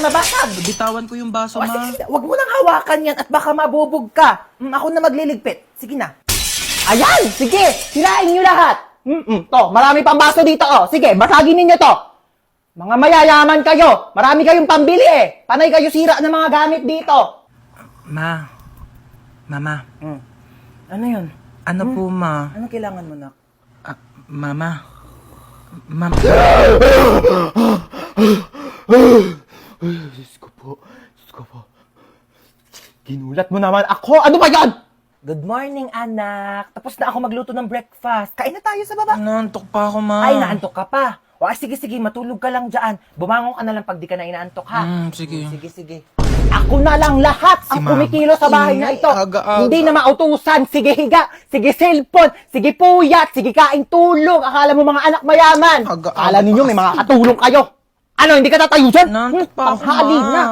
mabasag. Bitawan ko yung baso, O, ma. sige, wag mo nang hawakan yan at baka mabubog ka. Ako na magliligpit. Sige na. Ayan! Sige! Sirain nyo lahat! To, marami pang baso dito, oh. Sige, basagin ninyo to. Mga mayayaman kayo. Marami kayong pambili, eh. Panay kayo sira ng mga gamit dito. Mama. Ano yun? Ano po, ma? Anong kailangan mo, nak? Mama. Mama. Diyos ko po. Ginulat mo naman ako. Ano ba yan? Good morning, anak. Tapos na ako magluto ng breakfast. Kain na tayo sa baba. Naantok pa ako, ma. Ay, naantok ka pa. O, sige, matulog ka lang dyan. Bumangon ka na lang pag di ka na inaantok, ha? Sige. Sige. Ako na lang lahat ang Mama. kumikilo sa bahay na ito. Aga-aga. Hindi na mautusan. Sige, higa. Sige, cellphone. Sige, puyat. Sige, kain tulog. Akala mo mga anak mayaman. Aga-aga Akala ninyo pa may mga kasi. katulong kayo. Ano, hindi ka tatayo dyan? Naantok pa ako, Panghali ma. na.